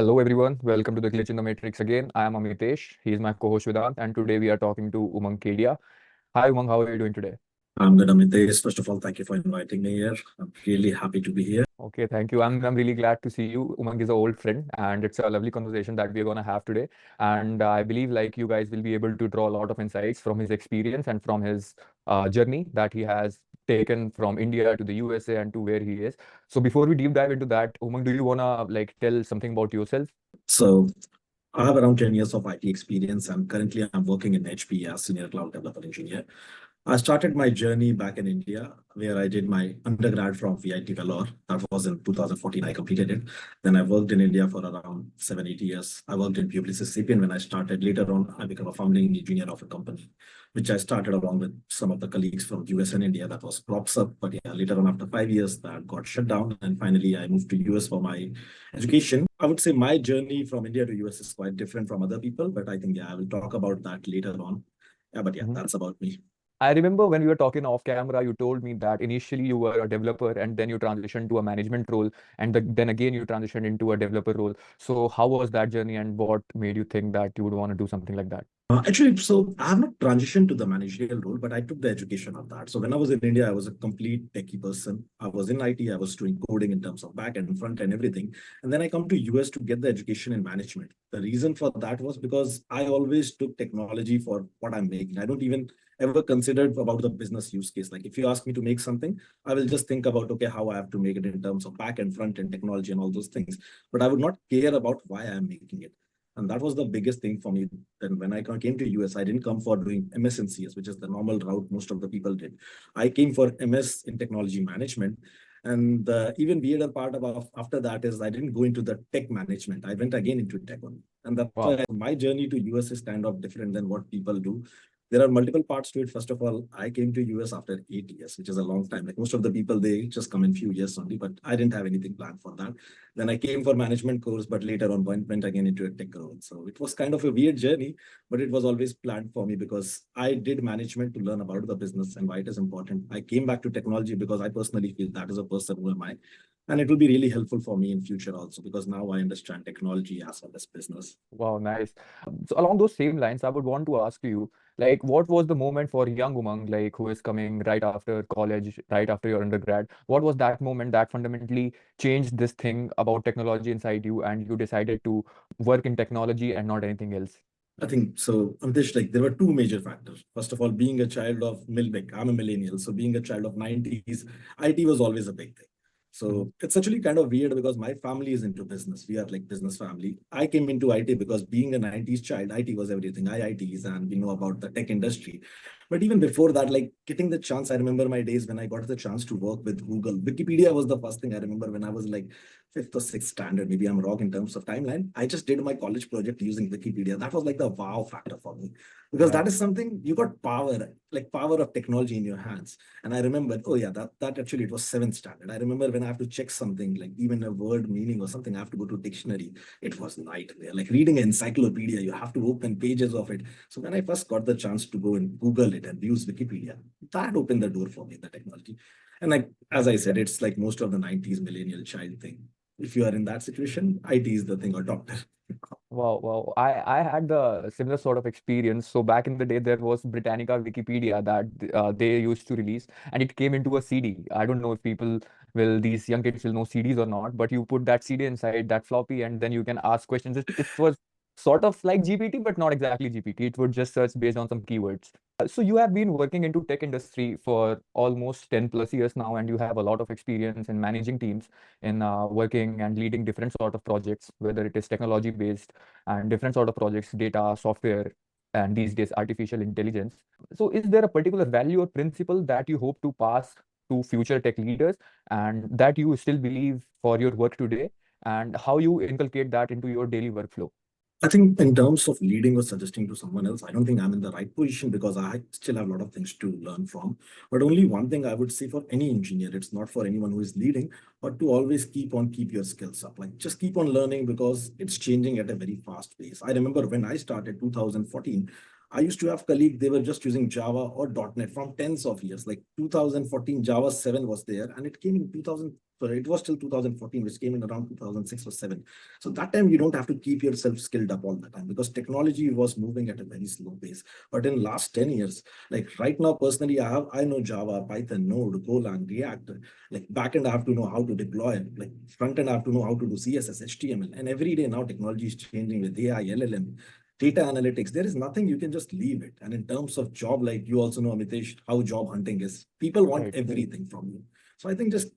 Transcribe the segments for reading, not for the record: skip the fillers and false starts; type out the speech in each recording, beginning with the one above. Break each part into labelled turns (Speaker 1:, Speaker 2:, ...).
Speaker 1: Hello everyone, welcome to the Glitch in the Matrix again. I am Amitesh. He is my co-host Vedant, and today we are talking to Umang Kedia. Hi Umang, how are you doing today?
Speaker 2: I'm good, Amitesh. First of all, thank you for inviting me here. I'm really happy to be here.
Speaker 1: Okay, thank you. I'm really glad to see you. Umang is an old friend, and it's a lovely conversation that we're gonna have today. And I believe like you guys will be able to draw a lot of insights from his experience and from his journey that he has taken from India to the USA and to where he is. So before we deep dive into that, Umang, do you wanna like tell something about yourself?
Speaker 2: So, I have around 10 years of IT experience, and currently I'm working in HP as Senior Cloud Developer Engineer. I started my journey back in India, where I did my undergrad from VIT Vellore. That was in 2014. I completed it. Then I worked in India for around 7, 8 years. I worked in Publicis Sapient when I started. Later on, I became a founding engineer of a company, which I started along with some of the colleagues from US and India. That was props up. But yeah, later on, after 5 years, that got shut down. And finally, I moved to US for my education. I would say my journey from India to US is quite different from other people, but I think, yeah, I will talk about that later on. Yeah, but yeah, that's about me.
Speaker 1: I remember when we were talking off camera, you told me that initially you were a developer and then you transitioned to a management role, and then again you transitioned into a developer role. So how was that journey, and what made you think that you would want to do something like that?
Speaker 2: Actually, so I have not transitioned to the managerial role, but I took the education of that. So when I was in India, I was a complete techie person. I was in IT, I was doing coding in terms of back end, front end, everything. And then I come to US to get the education in management. The reason for that was because I always took technology for what I'm making. I don't even ever considered about the business use case. Like if you ask me to make something, I will just think about, okay, how I have to make it in terms of back end, front end technology and all those things. But I would not care about why I'm making it. And that was the biggest thing for me. Then when I came to US, I didn't come for doing MS in CS, which is the normal route most of the people did. I came for MS in technology management. And the even weirder part about after that is I didn't go into the tech management. I went again into tech only. And that's
Speaker 1: Wow.
Speaker 2: why my journey to US is kind of different than what people do. There are multiple parts to it. First of all, I came to US after 8 years, which is a long time. Like most of the people, they just come in few years only, but I didn't have anything planned for that. Then I came for management course, but later on went again into a tech role. So it was kind of a weird journey, but it was always planned for me because I did management to learn about the business and why it is important. I came back to technology because I personally feel that is a person who am I. And it will be really helpful for me in future also because now I understand technology as well as business.
Speaker 1: Wow, nice. So along those same lines, I would want to ask you, like, what was the moment for young Umang, like, who is coming right after college, right after your undergrad? What was that moment that fundamentally changed this thing about technology inside you, and you decided to work in technology and not anything else?
Speaker 2: I think so. Amtish, like there were two major factors. First of all, being a child of Milbeck, I'm a millennial. So being a child of 90s, IT was always a big thing.
Speaker 1: Mhm.
Speaker 2: So it's actually kind of weird because my family is into business. We are like business family. I came into IT because being a 90s child, IT was everything. IITs and we know about the tech industry. But even before that, like getting the chance, I remember my days when I got the chance to work with Google. Wikipedia was the first thing I remember when I was like fifth or sixth standard. Maybe I'm wrong in terms of timeline. I just did my college project using Wikipedia. That was like the wow factor for me because
Speaker 1: Nice.
Speaker 2: that is something you got power, like power of technology in your hands. And I remember, oh yeah, that actually it was seventh standard. I remember when I have to check something like even a word meaning or something, I have to go to a dictionary. It was nightmare. Like reading an encyclopedia, you have to open pages of it. So when I first got the chance to go and Google it and use Wikipedia, that opened the door for me, the technology. And like as I said, it's like most of the 90s millennial child thing. If you are in that situation, IT is the thing or doctor.
Speaker 1: Wow, wow. I had the similar sort of experience. So back in the day, there was Britannica Wikipedia that they used to release, and it came into a CD. I don't know if these young kids will know CDs or not, but you put that CD inside that floppy, and then you can ask questions. It was sort of like GPT, but not exactly GPT. It would just search based on some keywords. So you have been working into tech industry for almost 10 plus years now, and you have a lot of experience in managing teams, in working and leading different sort of projects, whether it is technology based and different sort of projects, data, software, and these days artificial intelligence. So is there a particular value or principle that you hope to pass to future tech leaders and that you still believe for your work today, and how you inculcate that into your daily workflow?
Speaker 2: I think in terms of leading or suggesting to someone else, I don't think I'm in the right position because I still have a lot of things to learn from. But only one thing I would say for any engineer, it's not for anyone who is leading, but to always keep your skills up. Like just keep on learning because it's changing at a very fast pace. I remember when I started 2014, I used to have colleagues, they were just using Java or .NET from tens of years. Like 2014, Java 7 was there, and it came in 2000. Sorry, it was till 2014, which came in around 2006 or 7. So that time you don't have to keep yourself skilled up all the time because technology was moving at a very slow pace. But in last 10 years, like right now, personally, I know Java, Python, Node, Golang, React. Like backend, I have to know how to deploy. Like front end, I have to know how to do CSS, HTML. And every day now, technology is changing with AI, LLM, data analytics. There is nothing you can just leave it. And in terms of job, like you also know, Amitesh, how job hunting is. People want
Speaker 1: Right.
Speaker 2: everything from you. So I think just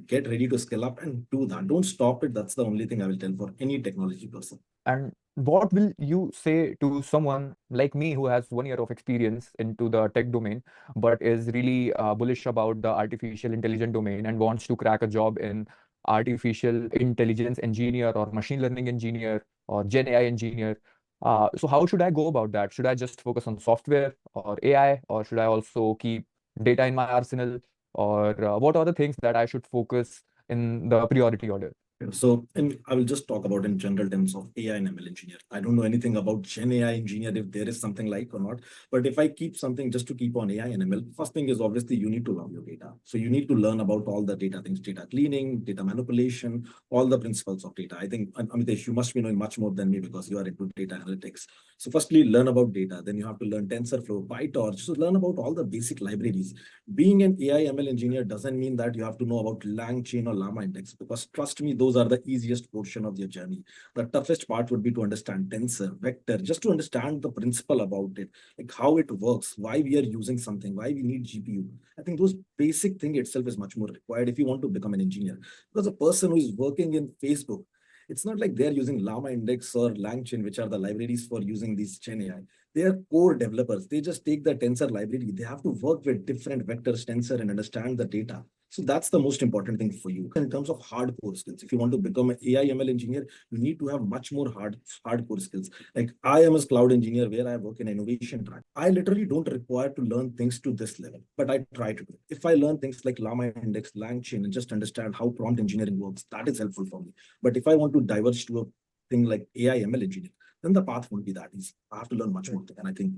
Speaker 2: get ready to skill up and do that. Don't stop it. That's the only thing I will tell for any technology person.
Speaker 1: And what will you say to someone like me who has 1 year of experience into the tech domain, but is really bullish about the artificial intelligence domain and wants to crack a job in artificial intelligence engineer or machine learning engineer or Gen AI engineer? So how should I go about that? Should I just focus on software or AI, or should I also keep data in my arsenal? Or what are the things that I should focus in the priority order?
Speaker 2: So, and I will just talk about in general terms of AI and ML engineer. I don't know anything about Gen AI engineer, if there is something like or not. But if I keep something just to keep on AI and ML, first thing is obviously you need to love your data. So you need to learn about all the data things, data cleaning, data manipulation, all the principles of data. I think, Amitesh, you must be knowing much more than me because you are into data analytics. So firstly, learn about data. Then you have to learn TensorFlow, PyTorch. So learn about all the basic libraries. Being an AI ML engineer doesn't mean that you have to know about LangChain or Llama Index, because trust me, those are the easiest portion of your journey. The toughest part would be to understand tensor, vector, just to understand the principle about it, like how it works, why we are using something, why we need GPU. I think those basic thing itself is much more required if you want to become an engineer. Because a person who is working in Facebook, it's not like they're using Llama Index or LangChain, which are the libraries for using these Gen AI. They are core developers. They just take the tensor library. They have to work with different vectors, tensor, and understand the data. So that's the most important thing for you. In terms of hardcore skills, if you want to become an AI ML engineer, you need to have much more hardcore skills. Like I am a cloud engineer where I work in innovation track. I literally don't require to learn things to this level, but I try to do. If I learn things like Llama Index, LangChain, and just understand how prompt engineering works, that is helpful for me. But if I want to diverge to a thing like AI ML engineer, then the path won't be that easy. I have to learn much more. And I think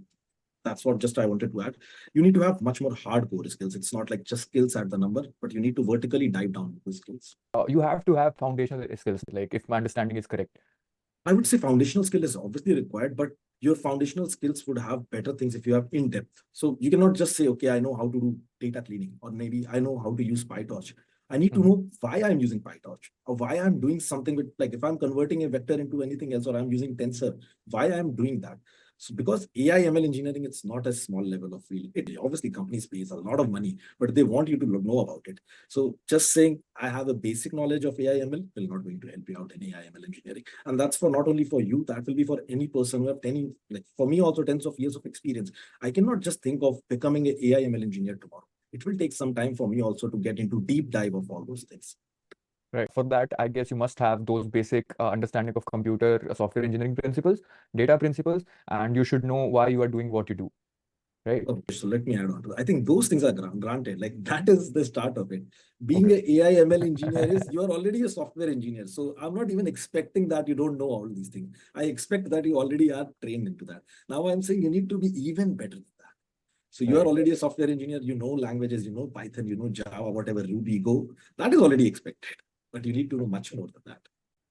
Speaker 2: that's what just I wanted to add. You need to have much more hardcore skills. It's not like just skills at the number, but you need to vertically dive down into skills.
Speaker 1: You have to have foundational skills, like if my understanding is correct.
Speaker 2: I would say foundational skill is obviously required, but your foundational skills would have better things if you have in depth. So you cannot just say, okay, I know how to do data cleaning, or maybe I know how to use PyTorch. I need to
Speaker 1: Mhm.
Speaker 2: know why I'm using PyTorch, or why I'm doing something with, like if I'm converting a vector into anything else, or I'm using tensor, why I'm doing that. So because AI ML engineering, it's not a small level of field. It obviously companies pays a lot of money, but they want you to know about it. So just saying I have a basic knowledge of AI ML will not going to help you out in AI ML engineering. And that's for not only for you, that will be for any person who have 10, like for me also tens of years of experience. I cannot just think of becoming an AI ML engineer tomorrow. It will take some time for me also to get into deep dive of all those things.
Speaker 1: Right. For that, I guess you must have those basic understanding of computer software engineering principles, data principles, and you should know why you are doing what you do. Right.
Speaker 2: Okay, so let me add on to that. I think those things are granted. Like that is the start of it. Being
Speaker 1: Okay.
Speaker 2: an AI ML engineer is you are already a software engineer. So I'm not even expecting that you don't know all these things. I expect that you already are trained into that. Now I'm saying you need to be even better than that. So you are
Speaker 1: Right.
Speaker 2: already a software engineer. You know languages. You know Python. You know Java. Whatever Ruby, Go. That is already expected. But you need to know much more than that.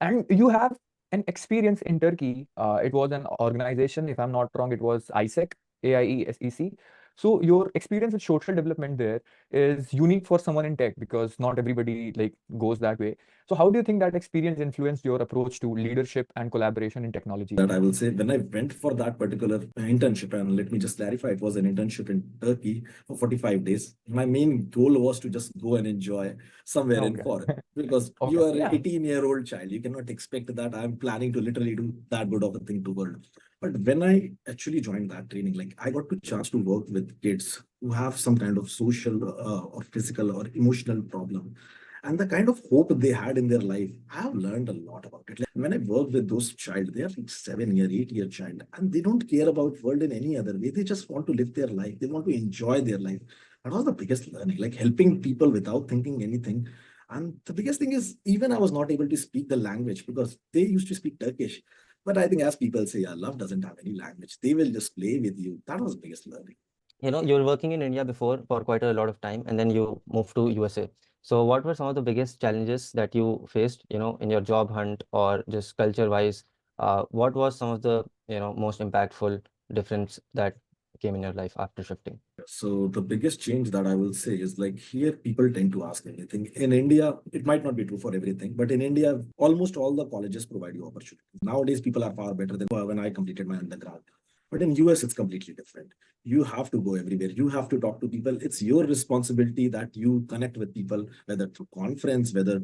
Speaker 1: And you have an experience in Turkey. It was an organization, if I'm not wrong, it was ISEC, AIESEC. So your experience with social development there is unique for someone in tech because not everybody like goes that way. So how do you think that experience influenced your approach to leadership and collaboration in technology?
Speaker 2: That I will say, when I went for that particular internship, and let me just clarify, it was an internship in Turkey for 45 days. My main goal was to just go and enjoy somewhere in
Speaker 1: Okay.
Speaker 2: foreign, because
Speaker 1: Okay.
Speaker 2: you are an
Speaker 1: Yeah.
Speaker 2: 18-year-old child. You cannot expect that I'm planning to literally do that good of a thing to world. But when I actually joined that training, like I got the chance to work with kids who have some kind of social or physical or emotional problem, and the kind of hope they had in their life. I have learned a lot about it. Like when I work with those child, they are like 7-year, 8-year child, and they don't care about world in any other way. They just want to live their life. They want to enjoy their life. That was the biggest learning, like helping people without thinking anything. And the biggest thing is, even I was not able to speak the language because they used to speak Turkish. But I think as people say, yeah, love doesn't have any language. They will just play with you. That was the biggest learning.
Speaker 3: You were working in India before for quite a lot of time, and then you moved to USA. So what were some of the biggest challenges that you faced, in your job hunt or just culture-wise? What was some of the, most impactful difference that came in your life after shifting?
Speaker 2: So the biggest change that I will say is like here people tend to ask anything. In India, it might not be true for everything, but in India, almost all the colleges provide you opportunities. Nowadays, people are far better than when I completed my undergrad. But in US, it's completely different. You have to go everywhere. You have to talk to people. It's your responsibility that you connect with people, whether through conference, whether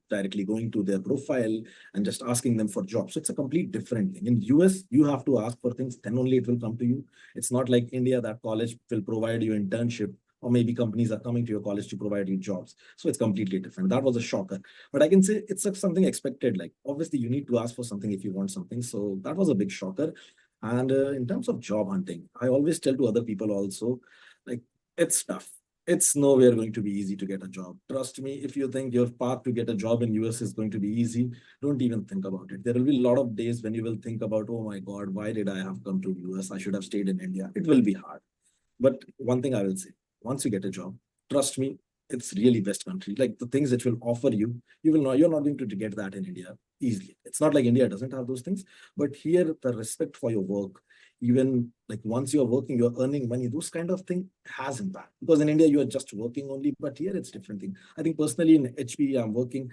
Speaker 2: directly going to their profile and just asking them for jobs. So it's a complete different thing. In US, you have to ask for things, then only it will come to you. It's not like India that college will provide you internship, or maybe companies are coming to your college to provide you jobs. So it's completely different. That was a shocker. But I can say it's something expected. Like obviously you need to ask for something if you want something. So that was a big shocker. And in terms of job hunting, I always tell to other people also, like it's tough. It's nowhere going to be easy to get a job. Trust me, if you think your path to get a job in US is going to be easy, don't even think about it. There will be a lot of days when you will think about, oh my God, why did I have come to US? I should have stayed in India. It will be hard. But one thing I will say, once you get a job, trust me, it's really best country. Like the things that will offer you, you're not going to get that in India easily. It's not like India doesn't have those things, but here the respect for your work, even like once you're working, you're earning money, those kind of thing has impact. Because in India, you are just working only, but here it's different thing. I think personally in HP, I'm working,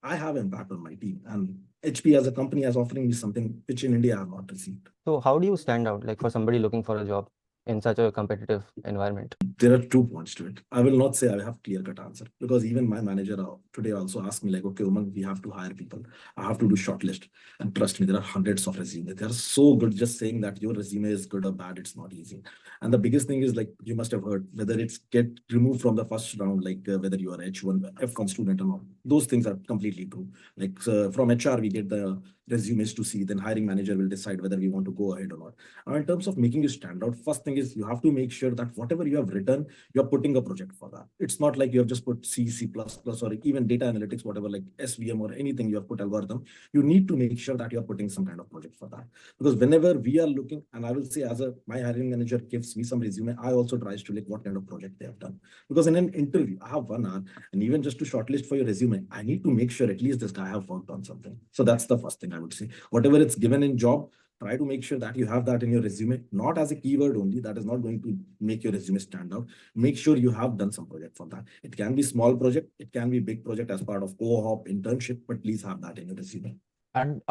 Speaker 2: I have impact on my team. And HP as a company is offering me something which in India I have not received.
Speaker 3: So how do you stand out, like for somebody looking for a job in such a competitive environment?
Speaker 2: There are 2 points to it. I will not say I have clear-cut answer because even my manager today also asked me like, okay, Umang, we have to hire people. I have to do shortlist. And trust me, there are hundreds of resumes. They are so good. Just saying that your resume is good or bad, it's not easy. And the biggest thing is like, you must have heard, whether it's get removed from the first round, like whether you are H1, F-com student or not. Those things are completely true. Like from HR, we get the resumes to see, then hiring manager will decide whether we want to go ahead or not. Now, in terms of making you stand out, first thing is you have to make sure that whatever you have written, you're putting a project for that. It's not like you have just put C, C++, or even data analytics, whatever, like SVM or anything you have put algorithm. You need to make sure that you're putting some kind of project for that. Because whenever we are looking, and I will say my hiring manager gives me some resume, I also tries to like what kind of project they have done. Because in an interview, I have 1 hour, and even just to shortlist for your resume, I need to make sure at least this guy have worked on something. So that's the first thing I would say. Whatever it's given in job, try to make sure that you have that in your resume, not as a keyword only. That is not going to make your resume stand out. Make sure you have done some project for that. It can be small project, it can be big project as part of co-op internship, but please have that in your resume.
Speaker 1: And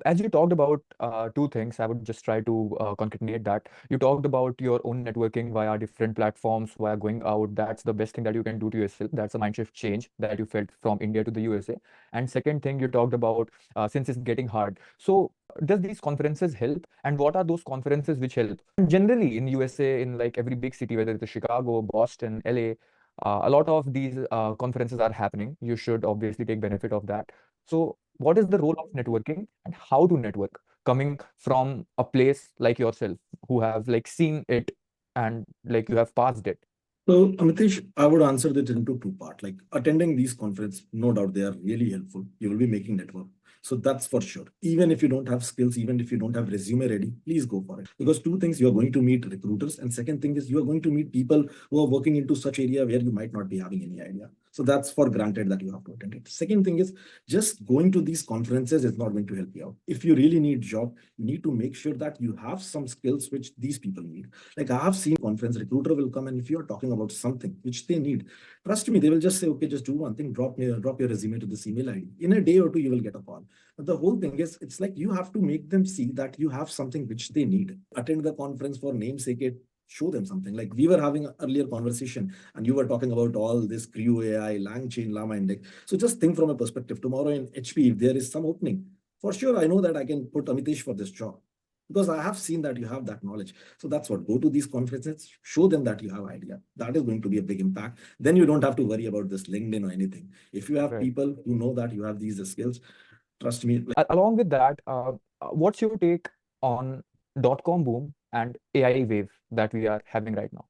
Speaker 1: as you talked about 2 things, I would just try to concatenate that. You talked about your own networking via different platforms, via going out. That's the best thing that you can do to yourself. That's a mind shift change that you felt from India to the USA. And second thing you talked about, since it's getting hard. So does these conferences help? And what are those conferences which help? And generally in USA, in like every big city, whether it's Chicago, Boston, LA, a lot of these conferences are happening. You should obviously take benefit of that. So what is the role of networking and how to network coming from a place like yourself who have like seen it and like you have passed it?
Speaker 2: So, Amitesh, I would answer that into 2 parts. Like attending these conferences, no doubt they are really helpful. You will be making network. So that's for sure. Even if you don't have skills, even if you don't have resume ready, please go for it. Because 2 things, you are going to meet recruiters, and second thing is you are going to meet people who are working into such area where you might not be having any idea. So that's for granted that you have to attend it. Second thing is just going to these conferences is not going to help you out. If you really need job, you need to make sure that you have some skills which these people need. Like I have seen conference, recruiter will come, and if you are talking about something which they need, trust me, they will just say, okay, just do one thing, drop your resume to this email ID. In a day or two, you will get a call. But the whole thing is, it's like you have to make them see that you have something which they need. Attend the conference for namesake, show them something. Like we were having an earlier conversation and you were talking about all this Crew AI, LangChain, Llama Index. So just think from a perspective, tomorrow in HP, if there is some opening, for sure, I know that I can put Amitesh for this job because I have seen that you have that knowledge. So that's what, go to these conferences, show them that you have idea. That is going to be a big impact. Then you don't have to worry about this LinkedIn or anything. If you have
Speaker 1: Right.
Speaker 2: people who know that you have these skills, trust me.
Speaker 1: Along with that, what's your take on dot-com boom and AI wave that we are having right now?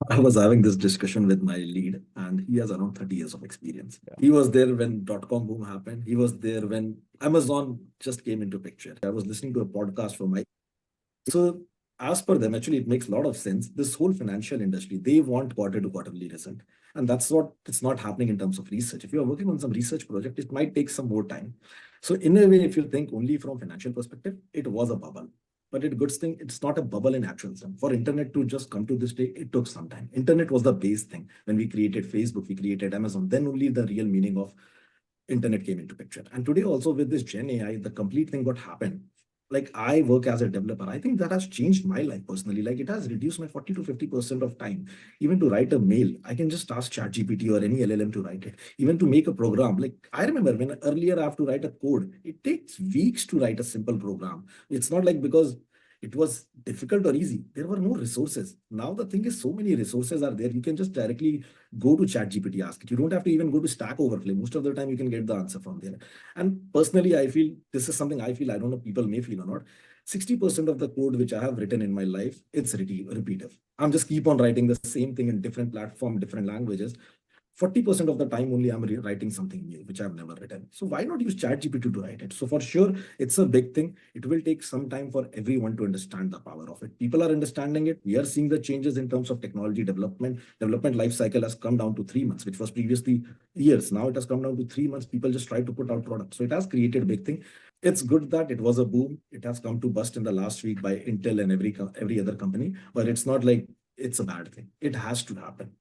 Speaker 2: I was having this discussion with my lead, and he has around 30 years of experience.
Speaker 1: Yeah.
Speaker 2: He was there when dot-com boom happened. He was there when Amazon just came into picture. I was listening to a podcast from my. So as per them, actually, it makes a lot of sense. This whole financial industry, they want quarter to quarterly result. And that's what it's not happening in terms of research. If you are working on some research project, it might take some more time. So in a way, if you think only from financial perspective, it was a bubble. But it good thing, it's not a bubble in actual sense. For internet to just come to this day, it took some time. Internet was the base thing. When we created Facebook, we created Amazon, then only the real meaning of internet came into picture. And today also with this Gen AI, the complete thing what happened. Like I work as a developer. I think that has changed my life personally. Like it has reduced my 40 to 50% of time. Even to write a mail, I can just ask ChatGPT or any LLM to write it. Even to make a program. Like I remember when earlier I have to write a code, it takes weeks to write a simple program. It's not like because it was difficult or easy. There were no resources. Now the thing is so many resources are there. You can just directly go to ChatGPT, ask it. You don't have to even go to Stack Overflow. Most of the time you can get the answer from there. And personally, I feel this is something I feel, I don't know, people may feel or not. 60% of the code which I have written in my life, it's repetitive. I'm just keep on writing the same thing in different platform, different languages. 40% of the time only I'm writing something new, which I've never written. So why not use ChatGPT to write it? So for sure, it's a big thing. It will take some time for everyone to understand the power of it. People are understanding it. We are seeing the changes in terms of technology development. Development life cycle has come down to 3 months, which was previously years. Now it has come down to 3 months. People just try to put out products. So it has created a big thing. It's good that it was a boom. It has come to bust in the last week by Intel and every other company, but it's not like it's a bad thing. It has to happen.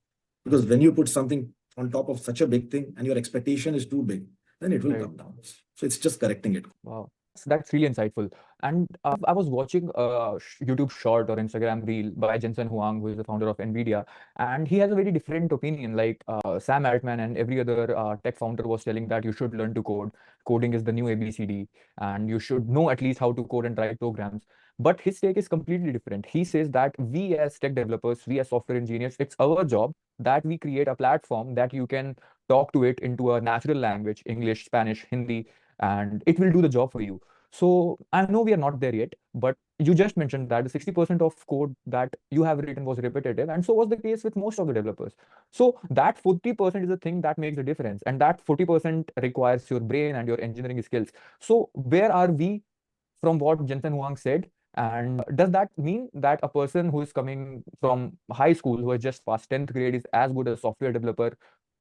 Speaker 2: Because when you put something on top of such a big thing and your expectation is too big, then it will
Speaker 1: Right.
Speaker 2: come down. So it's just correcting it.
Speaker 1: Wow. So that's really insightful. And I was watching a YouTube short or Instagram reel by Jensen Huang, who is the founder of NVIDIA, and he has a very different opinion. Like Sam Altman and every other tech founder was telling that you should learn to code. Coding is the new ABCD, and you should know at least how to code and write programs. But his take is completely different. He says that we as tech developers, we as software engineers, it's our job that we create a platform that you can talk to it into a natural language, English, Spanish, Hindi, and it will do the job for you. So I know we are not there yet, but you just mentioned that the 60% of code that you have written was repetitive, and so was the case with most of the developers. So that 40% is the thing that makes the difference, and that 40% requires your brain and your engineering skills. So where are we from what Jensen Huang said? And does that mean that a person who is coming from high school, who has just passed 10th grade, is as good a software developer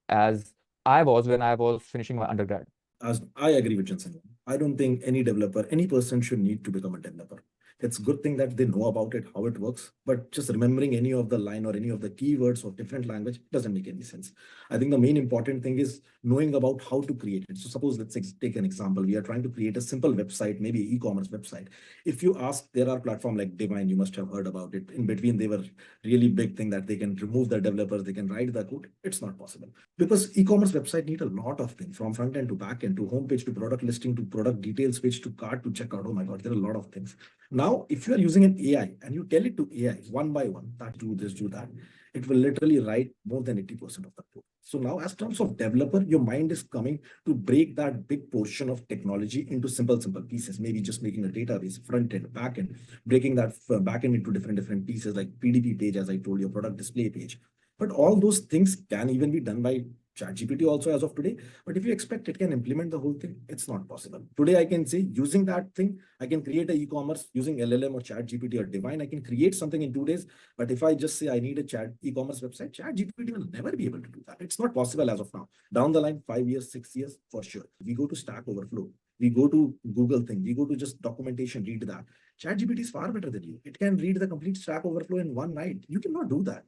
Speaker 1: as I was when I was finishing my undergrad?
Speaker 2: As I agree with Jensen, I don't think any developer, any person should need to become a developer. It's a good thing that they know about it, how it works, but just remembering any of the line or any of the keywords of different language doesn't make any sense. I think the main important thing is knowing about how to create it. So suppose let's take an example. We are trying to create a simple website, maybe e-commerce website. If you ask, there are platforms like Divine, you must have heard about it. In between, they were really big thing that they can remove the developers, they can write the code. It's not possible because e-commerce website need a lot of things from front end to back end to homepage to product listing to product details page to cart to checkout. Oh my God, there are a lot of things. Now, if you are using an AI and you tell it to AI one by one, that do this, do that, it will literally write more than 80% of the code. So now as terms of developer, your mind is coming to break that big portion of technology into simple pieces, maybe just making a database, front end, back end, breaking that back end into different pieces like PDP page, as I told you, product display page. But all those things can even be done by ChatGPT also as of today. But if you expect it can implement the whole thing, it's not possible. Today, I can say using that thing, I can create a e-commerce using LLM or ChatGPT or Divine. I can create something in 2 days. But if I just say I need a chat e-commerce website, ChatGPT will never be able to do that. It's not possible as of now. Down the line, 5 years, 6 years, for sure. We go to Stack Overflow. We go to Google thing. We go to just documentation, read that. ChatGPT is far better than you. It can read the complete Stack Overflow in one night. You cannot do that.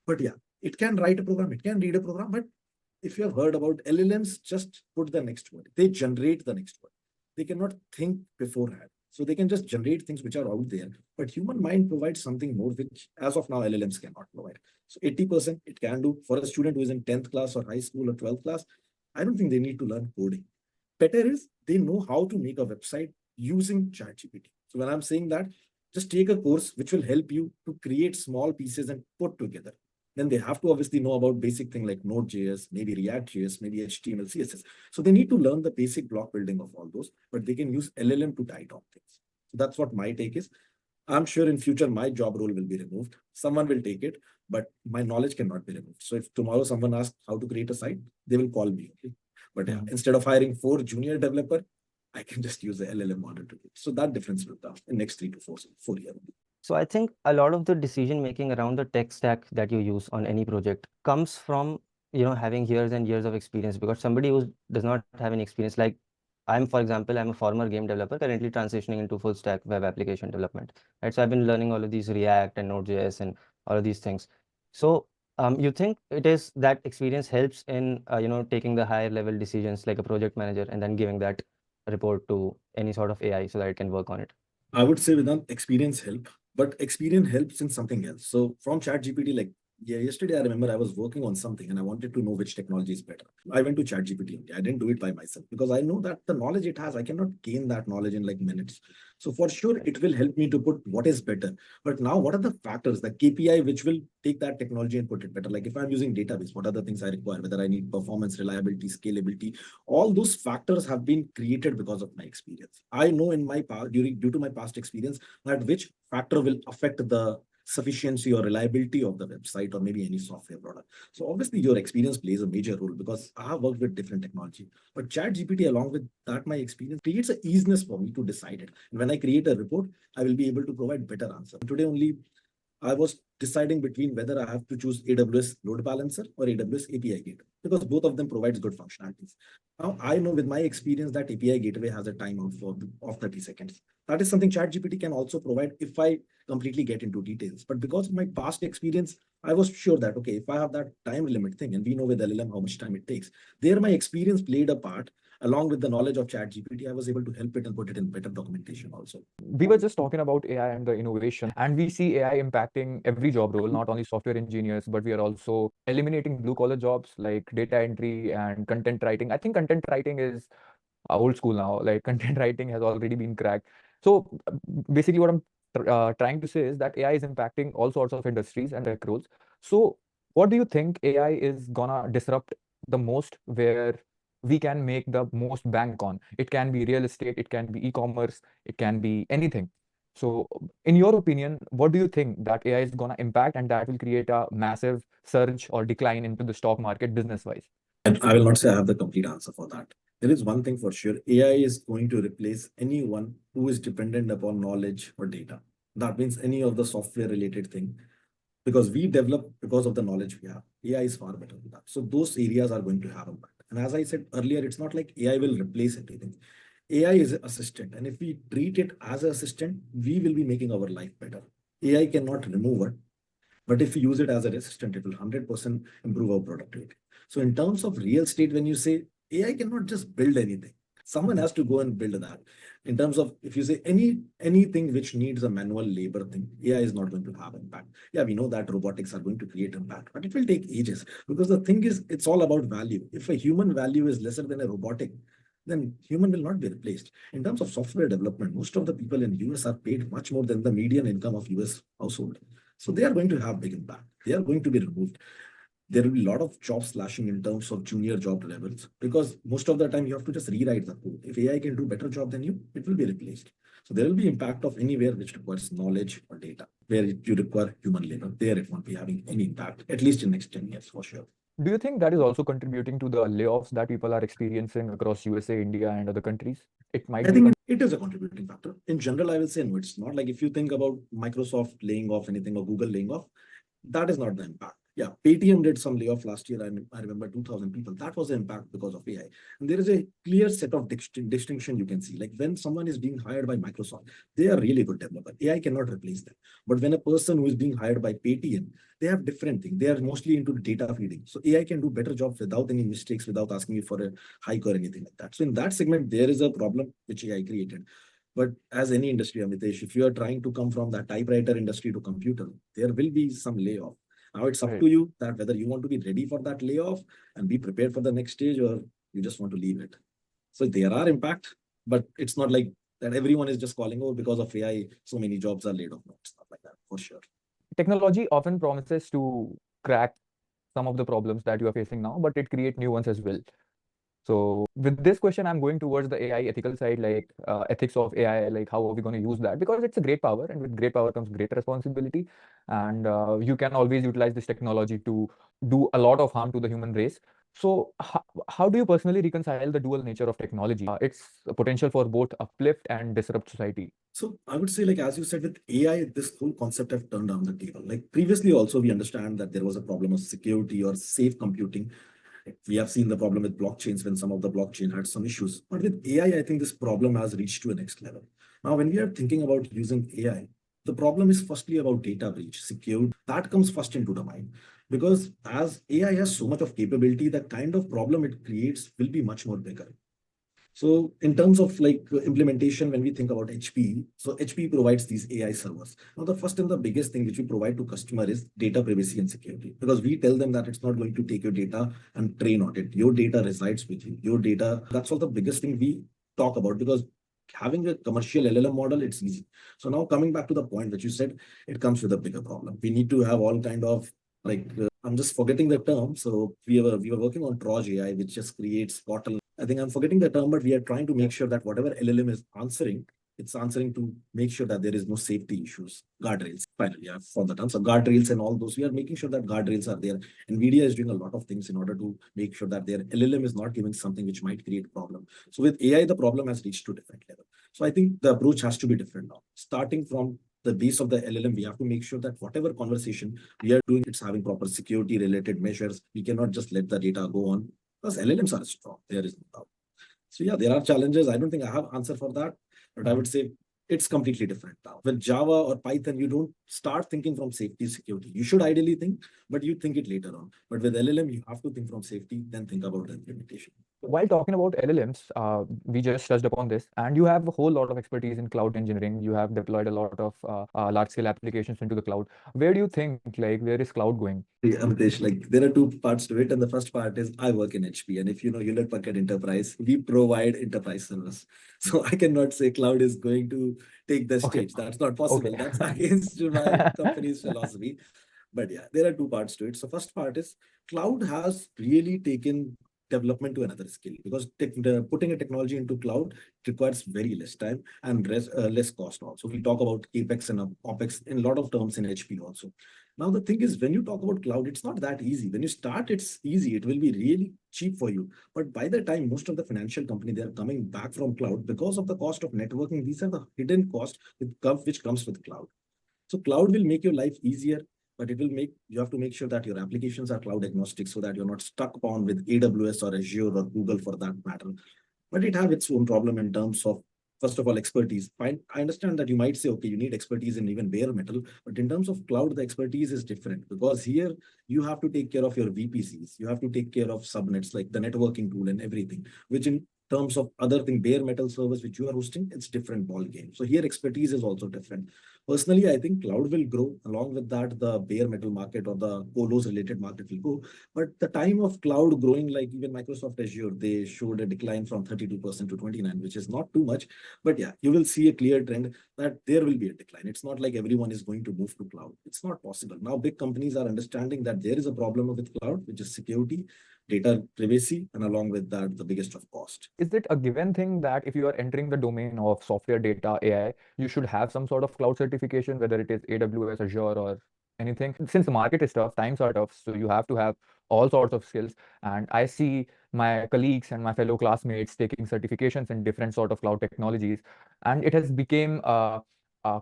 Speaker 2: But yeah, it can write a program. It can read a program. But if you have heard about LLMs, just put the next word. They generate the next word. They cannot think beforehand. So they can just generate things which are out there. But human mind provides something more, which as of now, LLMs cannot provide. So 80% it can do. For a student who is in 10th class or high school or 12th class, I don't think they need to learn coding. Better is they know how to make a website using ChatGPT. So when I'm saying that, just take a course which will help you to create small pieces and put together. Then they have to obviously know about basic thing like Node.js, maybe React.js, maybe HTML, CSS. So they need to learn the basic block building of all those, but they can use LLM to tie down things. So that's what my take is. I'm sure in future my job role will be removed. Someone will take it, but my knowledge cannot be removed. So if tomorrow someone asks how to create a site, they will call me. Okay? But yeah, instead of hiring 4 junior developer, I can just use the LLM model to do it. So that difference will come in next 3 to 4 years.
Speaker 3: So I think a lot of the decision making around the tech stack that you use on any project comes from, having years and years of experience, because somebody who does not have any experience, like I'm, for example, I'm a former game developer currently transitioning into full stack web application development. Right. So I've been learning all of these React and Node.js and all of these things. So you think it is that experience helps in, taking the higher level decisions like a project manager and then giving that report to any sort of AI so that it can work on it?
Speaker 2: I would say without experience help, but experience helps in something else. So from ChatGPT, like yeah, yesterday I remember I was working on something and I wanted to know which technology is better. I went to ChatGPT. I didn't do it by myself because I know that the knowledge it has, I cannot gain that knowledge in like minutes. So for sure, it will help me to put what is better. But now, what are the factors, the KPI, which will take that technology and put it better? Like if I'm using database, what are the things I require? Whether I need performance, reliability, scalability, all those factors have been created because of my experience. I know in my past, due to my past experience, that which factor will affect the sufficiency or reliability of the website or maybe any software product. So obviously your experience plays a major role because I have worked with different technology. But ChatGPT, along with that, my experience creates a easiness for me to decide it. And when I create a report, I will be able to provide better answer. Today only I was deciding between whether I have to choose AWS load balancer or AWS API gateway because both of them provides good functionalities. Now I know with my experience that API gateway has a timeout of 30 seconds. That is something ChatGPT can also provide if I completely get into details. But because of my past experience, I was sure that, okay, if I have that time limit thing, and we know with LLM how much time it takes, there my experience played a part. Along with the knowledge of ChatGPT, I was able to help it and put it in better documentation also.
Speaker 1: We were just talking about AI and the innovation, and we see AI impacting every job role, not only software engineers, but we are also eliminating blue collar jobs like data entry and content writing. I think content writing is old school now. Like content writing has already been cracked. So basically, what I'm trying to say is that AI is impacting all sorts of industries and tech roles. So what do you think AI is gonna disrupt the most, where we can make the most bank on? It can be real estate, it can be e-commerce, it can be anything. So in your opinion, what do you think that AI is gonna impact and that will create a massive surge or decline into the stock market business wise?
Speaker 2: I will not say I have the complete answer for that. There is one thing for sure. AI is going to replace anyone who is dependent upon knowledge or data. That means any of the software related thing, because we develop because of the knowledge we have. AI is far better than that. So those areas are going to have impact. And as I said earlier, it's not like AI will replace everything. AI is an assistant. And if we treat it as an assistant, we will be making our life better. AI cannot remove it, but if we use it as an assistant, it will 100% improve our productivity. So in terms of real estate, when you say AI cannot just build anything, someone has to go and build that. In terms of if you say anything which needs a manual labor thing, AI is not going to have impact. Yeah, we know that robotics are going to create impact, but it will take ages because the thing is, it's all about value. If a human value is lesser than a robotic, then human will not be replaced. In terms of software development, most of the people in US are paid much more than the median income of US household. So they are going to have big impact. They are going to be removed. There will be a lot of job slashing in terms of junior job levels because most of the time you have to just rewrite the code. If AI can do better job than you, it will be replaced. So there will be impact of anywhere which requires knowledge or data. Where you require human labor, there it won't be having any impact, at least in next 10 years for sure.
Speaker 1: Do you think that is also contributing to the layoffs that people are experiencing across USA, India, and other countries? It might
Speaker 2: I
Speaker 1: be.
Speaker 2: think it is a contributing factor. In general, I will say no, it's not. Like if you think about Microsoft laying off anything or Google laying off, that is not the impact. Yeah, Paytm did some layoff last year. I remember 2,000 people. That was the impact because of AI. And there is a clear set of distinction you can see. Like when someone is being hired by Microsoft, they are really good developer. AI cannot replace them. But when a person who is being hired by Paytm, they have different things. They are mostly into data feeding. So AI can do better job without any mistakes, without asking you for a hike or anything like that. So in that segment, there is a problem which AI created. But as any industry, Amitesh, if you are trying to come from that typewriter industry to computer, there will be some layoff. Now it's up to you that whether you want to be ready for that layoff and be prepared for the next stage, or you just want to leave it. So there are impact, but it's not like that everyone is just calling over because of AI. So many jobs are laid off. No, it's not like that for sure.
Speaker 1: Technology often promises to crack some of the problems that you are facing now, but it creates new ones as well. So with this question, I'm going towards the AI ethical side, like ethics of AI, like how are we going to use that? Because it's a great power, and with great power comes great responsibility. And you can always utilize this technology to do a lot of harm to the human race. So how do you personally reconcile the dual nature of technology, its potential for both uplift and disrupt society?
Speaker 2: So I would say, like, as you said, with AI, this whole concept have turned on the table. Like previously also, we understand that there was a problem of security or safe computing. We have seen the problem with blockchains when some of the blockchain had some issues. But with AI, I think this problem has reached to a next level. Now, when we are thinking about using AI, the problem is firstly about data breach, security. That comes first into the mind. Because as AI has so much of capability, the kind of problem it creates will be much more bigger. So in terms of like implementation, when we think about HP, so HP provides these AI servers. Now, the first and the biggest thing which we provide to customer is data privacy and security, because we tell them that it's not going to take your data and train on it. Your data resides with you. Your data, that's all the biggest thing we talk about, because having a commercial LLM model, it's easy. So now coming back to the point that you said, it comes with a bigger problem. We need to have all kind of like, I'm just forgetting the term. So we were working on Troj AI, which just creates portal. I think I'm forgetting the term, but we are trying to make sure that whatever LLM is answering, it's answering to make sure that there is no safety issues, guardrails. Finally, yeah, for the term. So guardrails and all those, we are making sure that guardrails are there. NVIDIA is doing a lot of things in order to make sure that their LLM is not giving something which might create problem. So with AI, the problem has reached to a different level. So I think the approach has to be different now. Starting from the base of the LLM, we have to make sure that whatever conversation we are doing, it's having proper security related measures. We cannot just let the data go on, because LLMs are strong. There is no doubt. So yeah, there are challenges. I don't think I have answer for that, but I would say it's completely different now. With Java or Python, you don't start thinking from safety security. You should ideally think, but you think it later on. But with LLM, you have to think from safety, then think about the implementation.
Speaker 1: While talking about LLMs, we just touched upon this, and you have a whole lot of expertise in cloud engineering. You have deployed a lot of large-scale applications into the cloud. Where do you think, like, where is cloud going?
Speaker 2: Yeah, Amitesh, like there are two parts to it, and the first part is I work in HP, and if you know Hewlett Packard Enterprise, we provide enterprise service. So I cannot say cloud is going to take the
Speaker 1: Okay.
Speaker 2: stage. That's not possible.
Speaker 1: Okay.
Speaker 2: That's against my company's philosophy. But yeah, there are two parts to it. So first part is cloud has really taken development to another scale, because putting a technology into cloud requires very less time and less cost also. We talk about capex and opex in a lot of terms in HP also. Now the thing is, when you talk about cloud, it's not that easy. When you start, it's easy. It will be really cheap for you. But by the time most of the financial company, they are coming back from cloud because of the cost of networking. These are the hidden costs which comes with cloud. So cloud will make your life easier, but you have to make sure that your applications are cloud agnostic, so that you're not stuck upon with AWS or Azure or Google for that matter. But it have its own problem in terms of, first of all, expertise. I understand that you might say, okay, you need expertise in even bare metal, but in terms of cloud, the expertise is different, because here you have to take care of your VPCs, you have to take care of subnets, like the networking tool and everything, which in terms of other thing, bare metal service which you are hosting, it's different ball game. So here expertise is also different. Personally, I think cloud will grow. Along with that, the bare metal market or the colos related market will go. But the time of cloud growing, like even Microsoft Azure, they showed a decline from 32% to 29%, which is not too much. But yeah, you will see a clear trend that there will be a decline. It's not like everyone is going to move to cloud. It's not possible. Now, big companies are understanding that there is a problem with cloud, which is security, data privacy, and along with that, the biggest of cost.
Speaker 1: Is it a given thing that if you are entering the domain of software, data, AI, you should have some sort of cloud certification, whether it is AWS, Azure, or anything? Since the market is tough, times are tough, so you have to have all sorts of skills. And I see my colleagues and my fellow classmates taking certifications in different sort of cloud technologies, and it has become a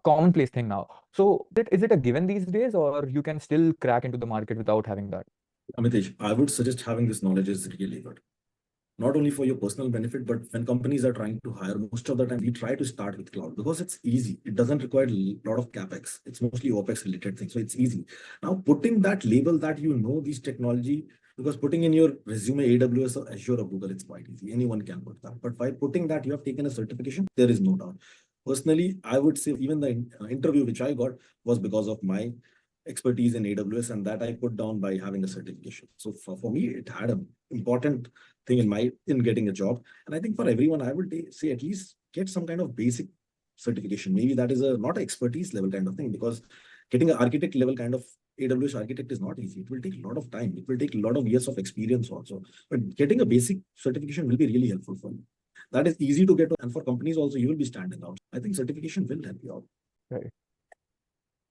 Speaker 1: commonplace thing now. So is it a given these days, or you can still crack into the market without having that?
Speaker 2: Amitesh, I would suggest having this knowledge is really good. Not only for your personal benefit, but when companies are trying to hire, most of the time we try to start with cloud because it's easy. It doesn't require a lot of capex. It's mostly opex related things, so it's easy. Now, putting that label that you know these technology, because putting in your resume AWS or Azure or Google, it's quite easy. Anyone can put that. But by putting that, you have taken a certification. There is no doubt. Personally, I would say even the interview which I got was because of my expertise in AWS, and that I put down by having a certification. So for me, it had an important thing in getting a job. And I think for everyone, I would say at least get some kind of basic certification. Maybe that is not an expertise level kind of thing, because Getting an architect level kind of AWS architect is not easy. It will take a lot of time. It will take a lot of years of experience also. But getting a basic certification will be really helpful for you. That is easy to get, and for companies also, you will be standing out. I think certification will help you out.
Speaker 1: Right.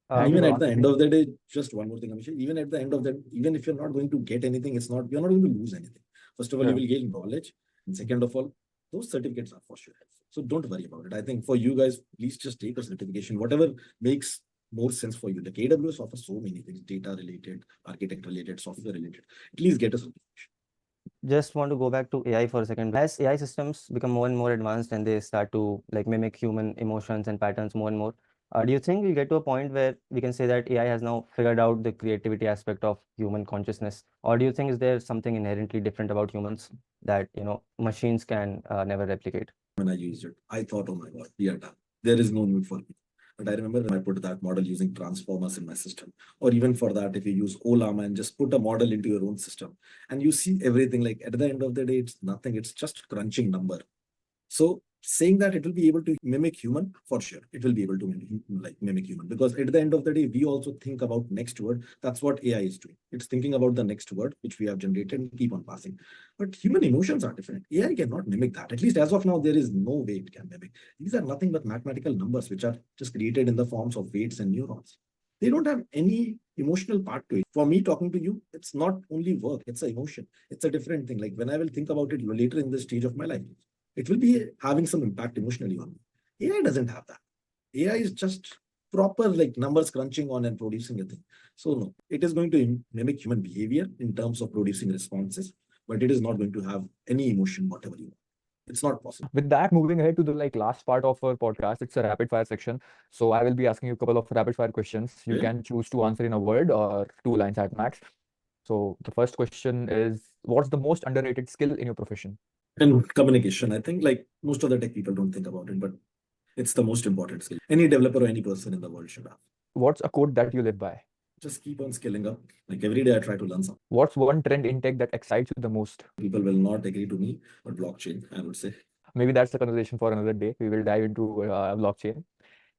Speaker 2: And
Speaker 1: Thank you
Speaker 2: even
Speaker 1: for
Speaker 2: at the end
Speaker 1: answering.
Speaker 2: of the day, just one more thing, Abhishek, even at the end of that, even if you're not going to get anything, you're not going to lose anything. First of all, you
Speaker 1: Yeah.
Speaker 2: will gain knowledge. And second of all, those certificates are for sure helpful. So don't worry about it. I think for you guys, please just take a certification, whatever makes more sense for you. Like AWS offers so many things, data related, architect related, software related. At least get a certification.
Speaker 3: Just want to go back to AI for a second. As AI systems become more and more advanced and they start to like mimic human emotions and patterns more and more, do you think we get to a point where we can say that AI has now figured out the creativity aspect of human consciousness? Or do you think is there something inherently different about humans that, machines can never replicate?
Speaker 2: When I used it, I thought, oh my God, we are done. There is no need for me. But I remember when I put that model using transformers in my system, or even for that, if you use Olam and just put a model into your own system, and you see everything, like at the end of the day, it's nothing. It's just crunching number. So saying that it will be able to mimic human, for sure, it will be able to mimic human, because at the end of the day, we also think about next word. That's what AI is doing. It's thinking about the next word, which we have generated and keep on passing. But human emotions are different. AI cannot mimic that. At least as of now, there is no way it can mimic. These are nothing but mathematical numbers, which are just created in the forms of weights and neurons. They don't have any emotional part to it. For me, talking to you, it's not only work, it's an emotion. It's a different thing. Like when I will think about it later in this stage of my life, it will be having some impact emotionally on me. AI doesn't have that. AI is just proper like numbers crunching on and producing a thing. So no, it is going to mimic human behavior in terms of producing responses, but it is not going to have any emotion, whatever you want. It's not possible.
Speaker 1: With that, moving ahead to the last part of our podcast, it's a rapid fire section. So I will be asking you a couple of rapid fire questions. You
Speaker 2: Yeah.
Speaker 1: can choose to answer in a word or 2 lines at max. So the first question is, what's the most underrated skill in your profession?
Speaker 2: And communication, I think like most of the tech people don't think about it, but it's the most important skill. Any developer or any person in the world should have.
Speaker 1: What's a code that you live by?
Speaker 2: Just keep on scaling up. Like every day I try to learn something.
Speaker 1: What's one trend in tech that excites you the most?
Speaker 2: People will not agree to me, but blockchain, I would say.
Speaker 1: Maybe that's a conversation for another day. We will dive into blockchain.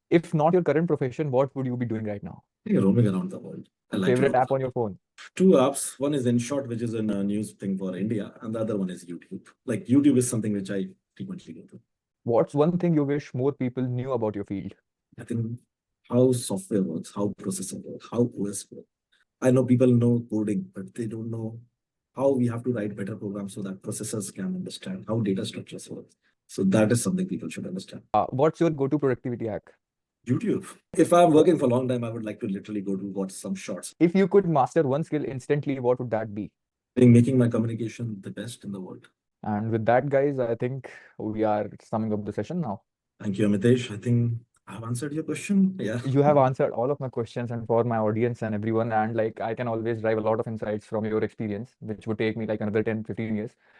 Speaker 1: If not your current profession, what would you be doing right now?
Speaker 2: Roaming around the world. I like
Speaker 1: Favorite
Speaker 2: to
Speaker 1: app on your phone?
Speaker 2: 2 apps. One is InShot, which is a news thing for India, and the other one is YouTube. Like YouTube is something which I frequently go to.
Speaker 1: What's one thing you wish more people knew about your field?
Speaker 2: I think how software works, how processor works, how OS works. I know people know coding, but they don't know how we have to write better programs so that processors can understand how data structures work. So that is something people should understand.
Speaker 1: What's your go-to productivity hack?
Speaker 2: YouTube. If I'm working for a long time, I would like to literally go to watch some shorts.
Speaker 1: If you could master one skill instantly, what would that be?
Speaker 2: I think making my communication the best in the world.
Speaker 1: And with that, guys, I think we are summing up the session now.
Speaker 2: Thank you, Amitesh. I think I've answered your question. Yeah.
Speaker 1: You have answered all of my questions, and for my audience and everyone, and I can always drive a lot of insights from your experience, which would take me like another 10, 15 years.